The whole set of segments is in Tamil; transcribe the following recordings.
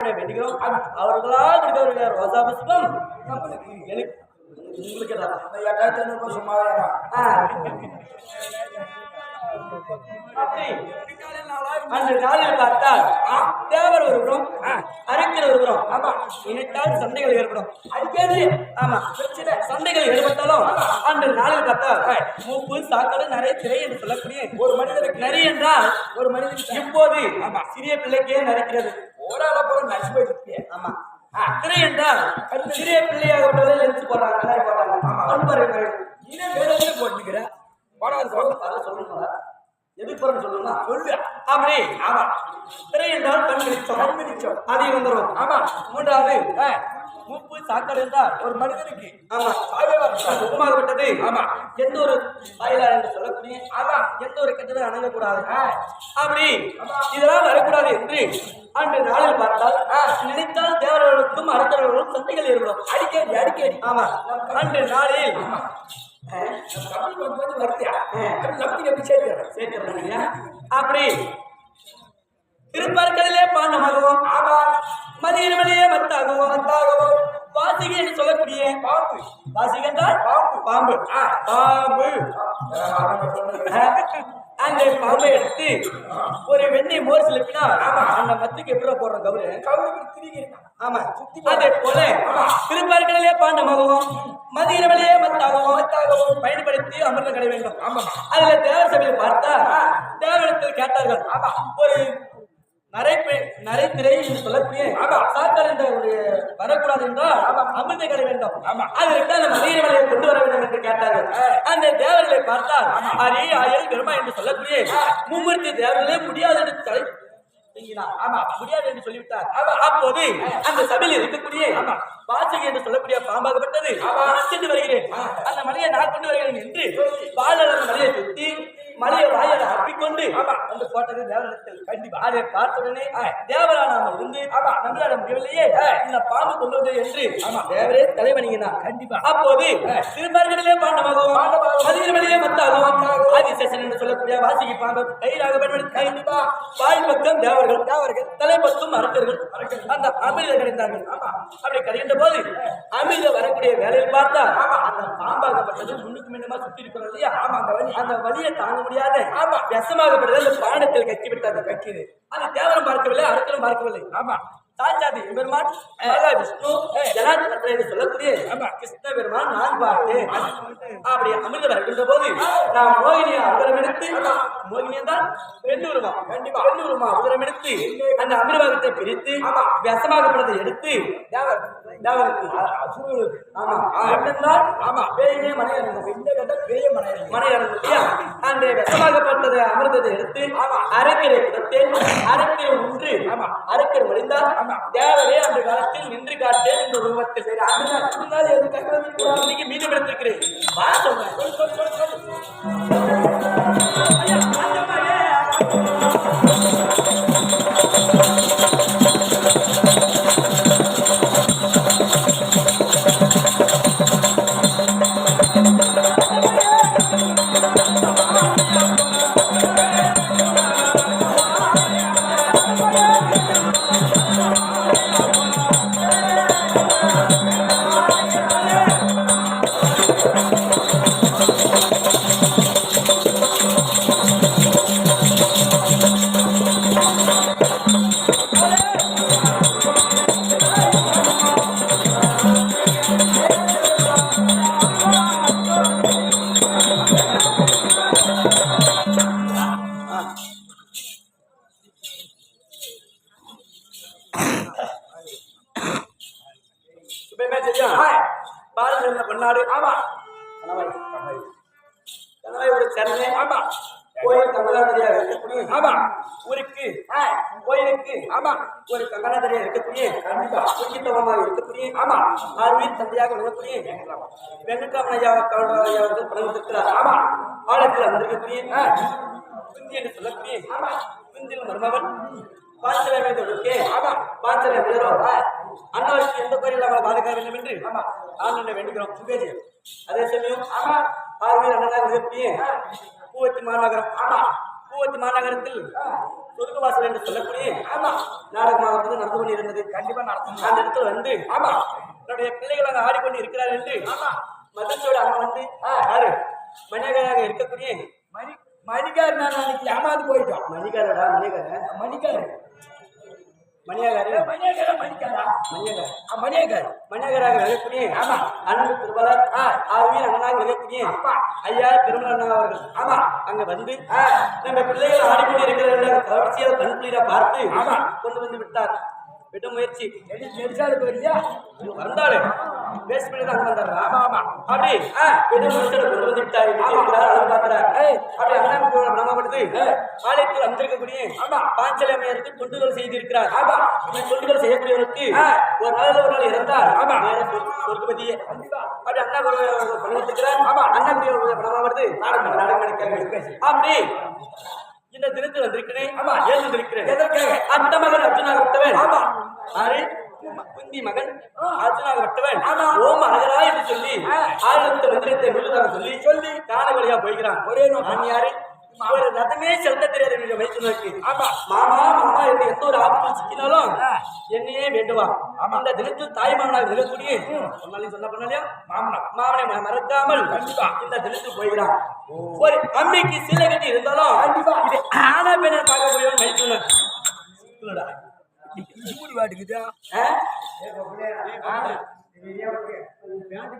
வேண்டிக்கிறோம். அவர்களால் கொடுக்கக்கூடிய ரோசா புஷ்பம் உங்களுக்கு 8500 சும்மாவே அந்த நாளில் பார்த்தால் தேவர் ஒருபுறம் அரைக்கிற ஒருபுறம் ஆமா இணைத்தால் சண்டைகள் ஏற்படும் அடிக்கடி ஆமா சண்டைகள் ஏற்பட்டாலும் அந்த நாளில் பார்த்தால் மூப்பு சாக்கடை நிறைய திரை என்று சொல்லக்கூடிய ஒரு மனிதனுக்கு நரி என்றால் ஒரு மனிதனுக்கு இப்போது ஆமா சிறிய பிள்ளைக்கே நரைக்கிறது ஓராள போற நடிச்சு போயிட்டு ஆமா திரை என்றால் சிறிய பிள்ளையாக எடுத்து போடுறாங்க போட்டுக்கிற சொல்லணும் எதிர்ப்புறம் சொல்லணும்னா சொல்லு அப்படி ஆமா திரை என்றால் கண்பிடிச்சோம் அதை வந்துடும் ஆமா மூன்றாவது மூப்பு சாக்கடை என்றால் ஒரு மனிதனுக்கு ஆமா சுகமாகப்பட்டது ஆமா எந்த ஒரு தாயிலார் என்று சொல்லக்கூடிய ஆமா எந்த ஒரு கெட்டதை அணுகக்கூடாது அப்படி இதெல்லாம் வரக்கூடாது என்று அன்று நாளில் பார்த்தால் நினைத்தால் தேவர்களுக்கும் அரசர்களுக்கும் சண்டைகள் ஏற்படும் அடிக்கடி ஆமா அன்று நாளில் அப்படி திருப்பற்களிலே பாண்டமாகவும் மதியமலையே மத்தாகவும் வாசிகை என்று சொல்லக்கூடிய பாம்பு வாசிகை என்றால் பாம்பு பாம்பு அந்த பாம்பை எடுத்து ஒரு வெண்ணெய் மோர் சிலப்பினால் அந்த மத்துக்கு எப்படி போடுற கவுரு ஆமா அதே போல திருப்பார்களிலே பாண்டமாகவும் மதியமலையே மத்தாகவும் பயன்படுத்தி அமர்ந்து கடை வேண்டும் அதுல தேவர் சபையில் பார்த்தா தேவரிடத்தில் கேட்டார்கள் ஒரு நரைத்திரை என்று சொல்லக்கூடிய சாக்கால் என்ற ஒரு வரக்கூடாது என்றால் அமிர்த கடை வேண்டும் அதற்கு அந்த மதியமலையை கொண்டு வர வேண்டும் என்று கேட்டார்கள் அந்த தேவர்களை பார்த்தால் அரி ஆயல் பெருமா என்று சொல்லக்கூடிய மும்மூர்த்தி தேவர்களே முடியாது என்று தலை முடியாது என்று சொல்லிவிட்டார் அப்போது அந்த சபையில் இருக்கக்கூடிய வாசகி என்று சொல்லக்கூடிய பாம்பாகப்பட்டது சென்று வருகிறேன் அந்த மலையை நான் கொண்டு வருகிறேன் என்று பாலர் அந்த மலையை சுற்றி மலையை வாயில அப்பிக்கொண்டு வந்து போட்டது தேவரிடத்தில் கண்டிப்பா அதை பார்த்துடனே தேவரானாம இருந்து நம்மளால முடியவில்லையே இந்த பாம்பு கொண்டு வந்தது என்று தேவரே தலைவணியினா கண்டிப்பா அப்போது திருமர்களிலே பாண்டமாகவும் மதியமலையே மத்தாகவும் ஆதிசேஷன் என்று சொல்லக்கூடிய வாசிகை பாம்பு கையிலாக பயன்படுத்தி கண்டிப்பா வாய் பக்கம் தேவர்கள் தலைப்பக்கம் அரக்கர்கள் அந்த அமிர்த கிடைத்தார்கள் அப்படி கிடைக்கின்ற போது அமிர்த வரக்கூடிய வேலையில் பார்த்தா அந்த பாம்பாகப்பட்டது முன்னுக்கு மின்னமா சுற்றி இருக்கிறோம் இல்லையா அந்த வழியை தாங்க முடியாத விஷமாகப்பட்டது அந்த பாண்டத்தில் கட்டி விட்டார் கட்சிது அது தேவரம் பார்க்கவில்லை அரக்கரும் பார்க்கவில்லை சாட்சாதி பெருமான் விஷ்ணு ஜனாதிபதி என்று சொல்லக்கூடிய கிருஷ்ண பெருமான் நான் பார்த்தேன் அப்படி அமிர்த வருகின்ற போது நான் மோகினியை அவரம் எடுத்து மோகினியை தான் பெண்ணுருமா கண்டிப்பா பெண்ணுருமா அவரம் எடுத்து அந்த அமிர்தத்தை பிரித்து விஷமாகப்பட்டதை எடுத்து தேவருக்கு பேயே மனையறந்து அந்த விஷமாகப்பட்டதை அமிர்தத்தை எடுத்து அரைக்கரை கொடுத்தேன் அரைக்கரை ஒன்று அரைக்கரை முடிந்தால் தேவரே அந்த காலத்தில் நின்று காட்டேன் இந்த உருவத்தில் எதுக்காக மீண்டும் எடுத்திருக்கிறேன் பொன்னாடு ஒரு சரணே கோயில் கங்கனாதிரியாக இருக்கக்கூடிய ஊருக்கு கோயிலுக்கு ஒரு கங்கனாதிரியாக இருக்கக்கூடிய முக்கியத்துவமாக இருக்கக்கூடிய ஆர்வீர் தந்தையாக விளங்கக்கூடிய வெங்கட்ராமனையா அவர்கள் பணத்திருக்கிறார் ஆழத்தில் அமர்ந்திருக்கக்கூடிய குந்தி என்று சொல்லக்கூடிய குந்தில் மருமகன் பாஞ்சலமே பாஞ்சல அண்ணாவுக்கு எந்த கோயில் அவரை பாதுகாக்க வேண்டும் என்று ஆனந்த வேண்டுகிறோம் சுபேஜி அதே சமயம் ஆர்வீர் அண்ணனாக இருக்கக்கூடிய பூவத்தி மாநகரம் பூவத்தி மாநகரத்தில் சொர்க்கவாசல் என்று சொல்லக்கூடிய நாடகமாக வந்து நடந்து கொண்டு இருந்தது. கண்டிப்பா நடத்தும். அந்த இடத்துல வந்து என்னுடைய பிள்ளைகள் அங்க ஆடிக்கொண்டு இருக்கிறார் என்று மகிழ்ச்சியோட அங்க வந்து யாரு மணியகாராக இருக்கக்கூடிய மணிக்கார் நான் அன்னைக்கு ஏமாந்து போயிட்டோம். மணிகாரடா மணிகார மணியகராக விளக்கக்கூடிய அன்பு திருவாளர் ஆர்வியின் அண்ணனாக விளக்கக்கூடிய ஐயா திருமண அண்ணா அவர்கள் அங்க வந்து நம்ம பிள்ளைகள் ஆடிக்கொண்டு இருக்கிற கவர்ச்சியாக கண்குளிர பார்த்து கொண்டு வந்து விட்டார். விட முயற்சி வந்தாரு பேசிட்டு அங்க வந்தாரு. அப்படி விட முயற்சியில கொண்டு வந்து விட்டாரு. அப்படி அண்ணன் பிரமாப்படுது ஆலயத்தில் வந்திருக்கக்கூடிய பாஞ்சலி அம்மையாருக்கு தொண்டுகள் செய்திருக்கிறார். தொண்டுகள் செய்யக்கூடியவருக்கு ஒரு நாள் ஒரு நாள் இறந்தார் சொர்க்கபதியே. அப்படி அண்ணா பண்ணிருக்கிறார். அண்ணன் பிரமாப்படுது நாடகம் அப்படி இந்த தினத்தில் வந்திருக்கிறேன். ஏன் வந்திருக்கிறேன்? அந்த மகன் அர்ஜுனாக விட்டவன் குந்தி மகன் அர்ஜுனாக விட்டவன் ஓம் அழகரா என்று சொல்லி ஆயிரத்து மந்திரத்தை முழுதாக சொல்லி காண வழியா போய்கிறான். ஒரே நான் யாரு ஒரு ரதமே செலுத்த தெரியாது வைத்து மாமா மாமா என்று எந்த ஒரு ஆபத்தில் சிக்கினாலும் என்னையே வேண்டுவான். அந்த தினத்தில் தாய் மாமனாக விலகக்கூடிய சொன்ன பண்ணலையா மாமனை மறக்காமல் இந்த தினத்தில் போய்கிறான். ஒரு அம்மைக்கு சீலை கட்டி இருந்தாலும் ஆனா பெண்ணை பார்க்கக்கூடியவன் வைத்துள்ளான்.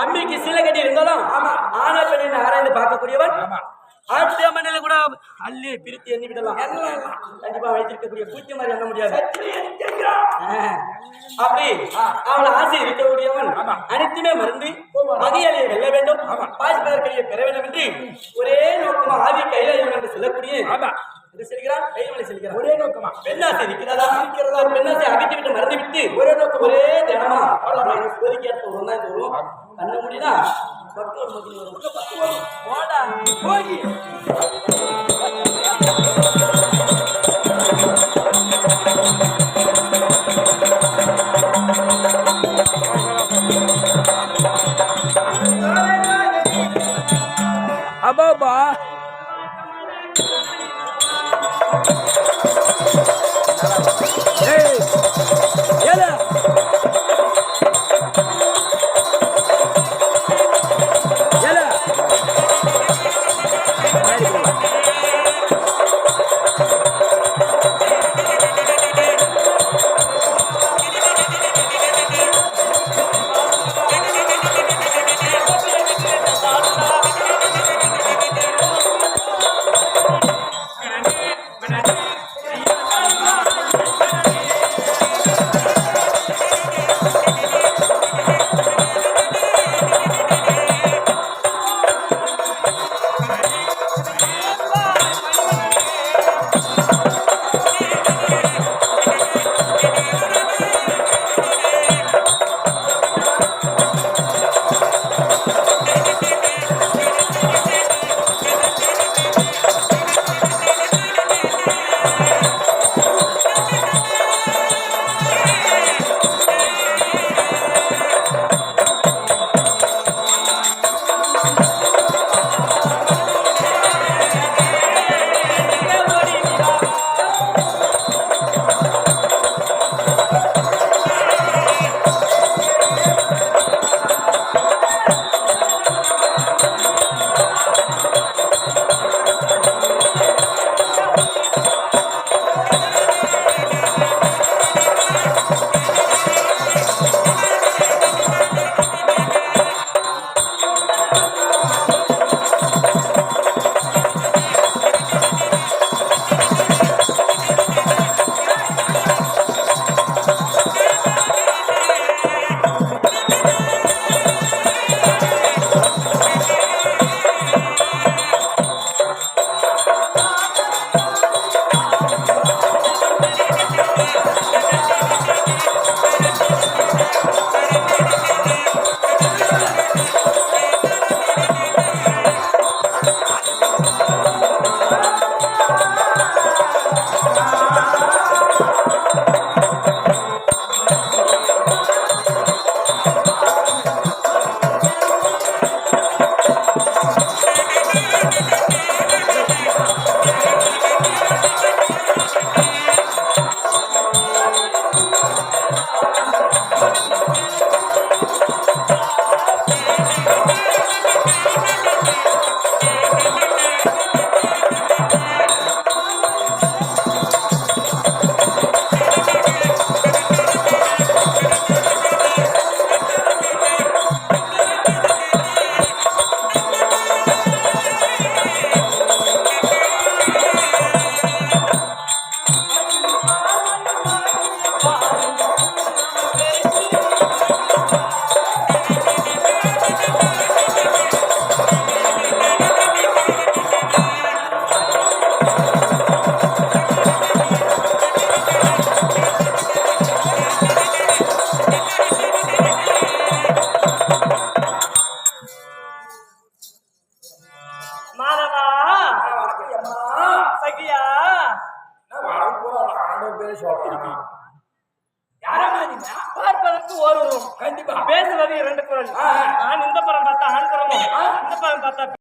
அம்மைக்கு சீலை கட்டி இருந்தாலும் ஆனா பெண்ணை ஆராய்ந்து பார்க்கக்கூடியவன் ஆட்சிய மண்ணில கூட அள்ளி பிரித்து எண்ணி விடலாம். கண்டிப்பா வைத்திருக்கக்கூடிய பூச்சி மாதிரி எண்ண முடியாது. அப்படி அவளை ஆசை இருக்கக்கூடியவன் அனைத்துமே மறந்து மகியாளியை வெல்ல வேண்டும், பாசிப்பதற்கையை பெற வேண்டும் என்று ஒரே நோக்கமா ஆதி கைலாயம் என்று சொல்லக்கூடிய செல்கிறான். கைவலை செல்கிறான். ஒரே நோக்கமா பெண்ணாசை இருக்கிறதா பெண்ணாசை அகற்றி விட்டு மறந்து விட்டு ஒரே நோக்கம் ஒரே தினமா கோரிக்கையா வரும். கண்ண முடியுதா போய் அபாபா ஒவ்வொருவருக்கும் ஒரு உருவம். கண்டிப்பா பேசுவது இரண்டு குரல். ஆ. நான் இந்த புறம் பார்த்தா ஆண் குரமும், இந்த புறம் பார்த்தா